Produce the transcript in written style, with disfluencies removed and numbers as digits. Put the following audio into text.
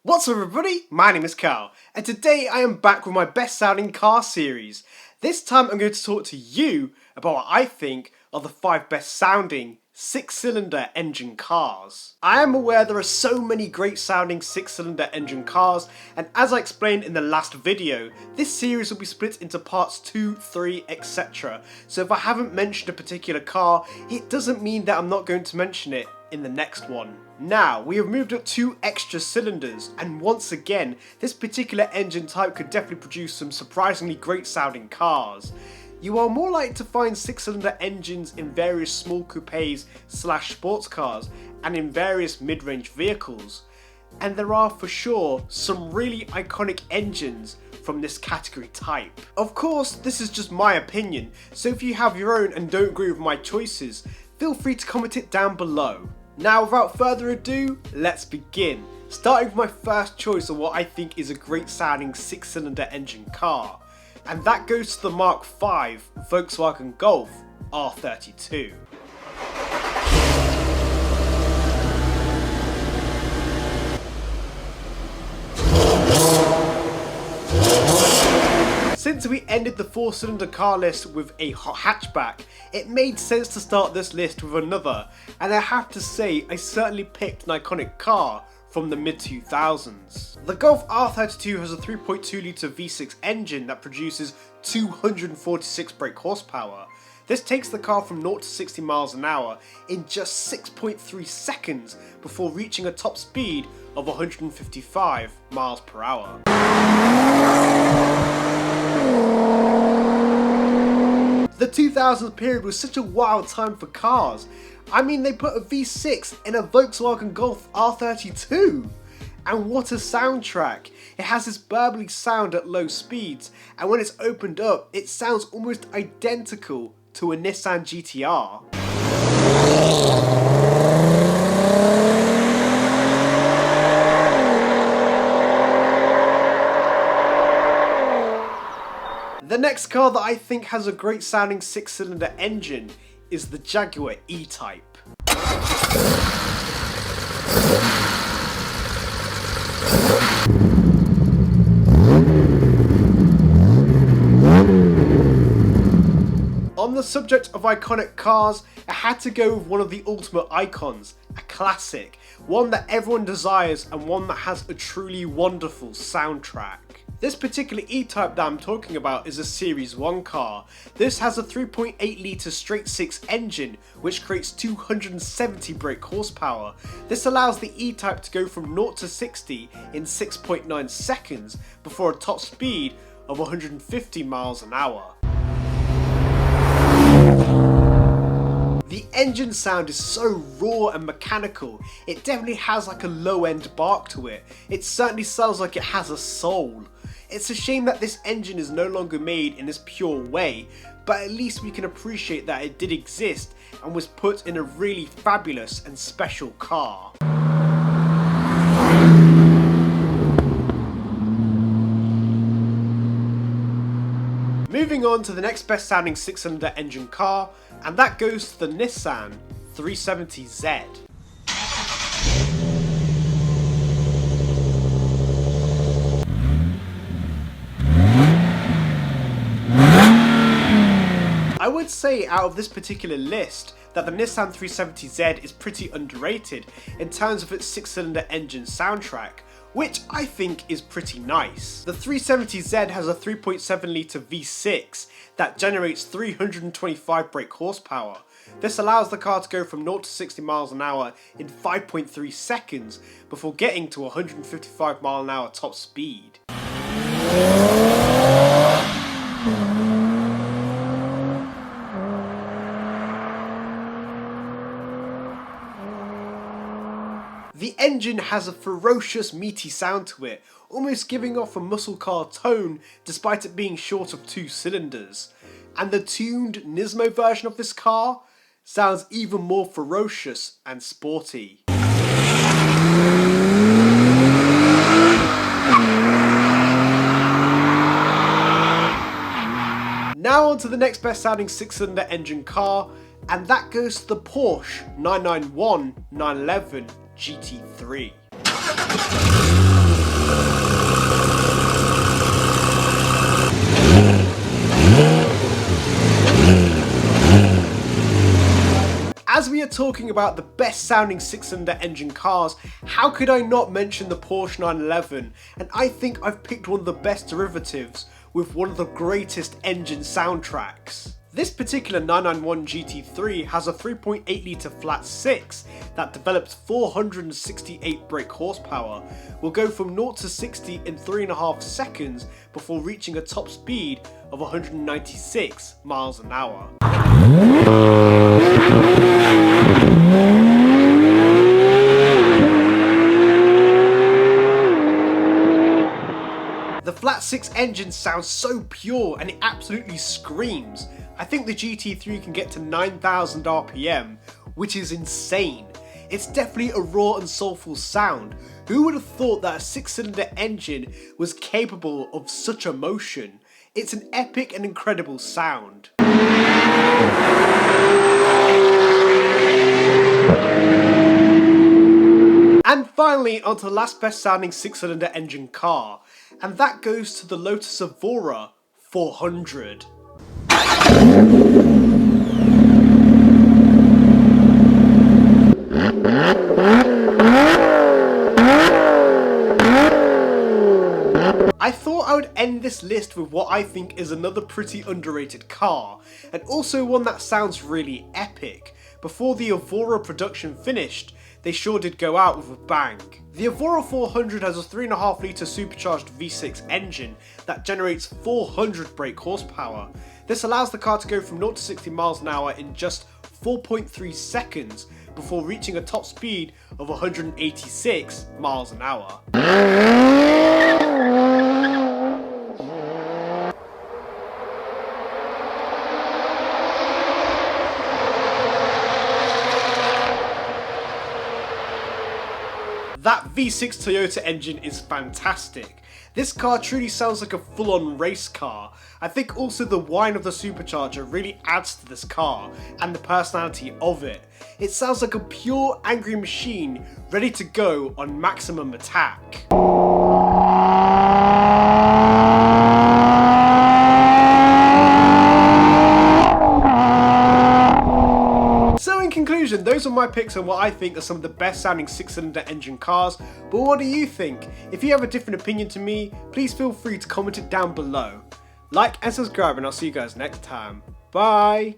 What's up everybody, my name is Carl, and today I am back with my best sounding car series. This time I'm going to talk to you about what I think are the 5 best sounding 6-cylinder engine cars. I am aware there are so many great sounding 6-cylinder engine cars, and as I explained in the last video, this series will be split into parts 2, 3, etc. So if I haven't mentioned a particular car, it doesn't mean that I'm not going to mention it in the next one. Now, we have moved up 2 extra cylinders, and once again, this particular engine type could definitely produce some surprisingly great sounding cars. You are more likely to find 6-cylinder engines in various small coupes / sports cars and in various mid-range vehicles. And there are for sure some really iconic engines from this category type. Of course, this is just my opinion, so if you have your own and don't agree with my choices, feel free to comment it down below. Now without further ado, let's begin. Starting with my first choice of what I think is a great sounding 6-cylinder engine car. And that goes to the Mark V Volkswagen Golf R32. Since we ended the 4-cylinder car list with a hatchback, it made sense to start this list with another, and I have to say I certainly picked an iconic car from the mid-2000s. The Golf R32 has a 3.2 litre V6 engine that produces 246 brake horsepower. This takes the car from 0 to 60 miles an hour in just 6.3 seconds before reaching a top speed of 155 miles per hour. The 2000s period was such a wild time for cars. I mean, they put a V6 in a Volkswagen Golf R32. And what a soundtrack. It has this burbly sound at low speeds, and when it's opened up, it sounds almost identical to a Nissan GTR. The next car that I think has a great sounding 6-cylinder engine is the Jaguar EType. On the subject of iconic cars, I had to go with one of the ultimate icons, a classic, one that everyone desires and one that has a truly wonderful soundtrack. This particular E-Type that I'm talking about is a Series 1 car. This has a 3.8 litre straight 6 engine which creates 270 brake horsepower. This allows the E-Type to go from 0 to 60 in 6.9 seconds before a top speed of 150 miles an hour. The engine sound is so raw and mechanical, it definitely has like a low end bark to it. It certainly sounds like it has a soul. It's a shame that this engine is no longer made in this pure way, but at least we can appreciate that it did exist and was put in a really fabulous and special car. Moving on to the next best sounding 6-cylinder engine car, and that goes to the Nissan 370Z. I would say out of this particular list that the Nissan 370Z is pretty underrated in terms of its 6-cylinder engine soundtrack, which I think is pretty nice. The 370Z has a 3.7 litre V6 that generates 325 brake horsepower. This allows the car to go from 0 to 60 miles an hour in 5.3 seconds before getting to 155 mile an hour top speed. The engine has a ferocious meaty sound to it, almost giving off a muscle car tone despite it being short of 2 cylinders. And the tuned Nismo version of this car sounds even more ferocious and sporty. Now on to the next best sounding 6-cylinder engine car, and that goes to the Porsche 991 911 GT3. talking about the best sounding 6-cylinder engine cars, how could I not mention the Porsche 911? And I think I've picked one of the best derivatives with one of the greatest engine soundtracks. This particular 991 GT3 has a 3.8 litre flat 6 that develops 468 brake horsepower, will go from 0 to 60 in 3.5 seconds before reaching a top speed of 196 miles an hour. The flat 6 engine sounds so pure and it absolutely screams. I think the GT3 can get to 9,000 RPM, which is insane. It's definitely a raw and soulful sound. Who would have thought that a 6-cylinder engine was capable of such emotion? It's an epic and incredible sound. And finally, onto the last best sounding 6-cylinder engine car, and that goes to the Lotus EVO 400. I thought I would end this list with what I think is another pretty underrated car, and also one that sounds really epic. Before the EVO production finished, they sure did go out with a bang. The EVO 400 has a 3.5 litre supercharged V6 engine that generates 400 brake horsepower. This allows the car to go from 0 to 60 miles an hour in just 4.3 seconds before reaching a top speed of 186 miles an hour. That V6 Toyota engine is fantastic. This car truly sounds like a full-on race car. I think also the whine of the supercharger really adds to this car and the personality of it. It sounds like a pure angry machine ready to go on maximum attack. In conclusion, those are my picks on what I think are some of the best sounding 6-cylinder engine cars, but what do you think? If you have a different opinion to me, please feel free to comment it down below. Like and subscribe and I'll see you guys next time. Bye!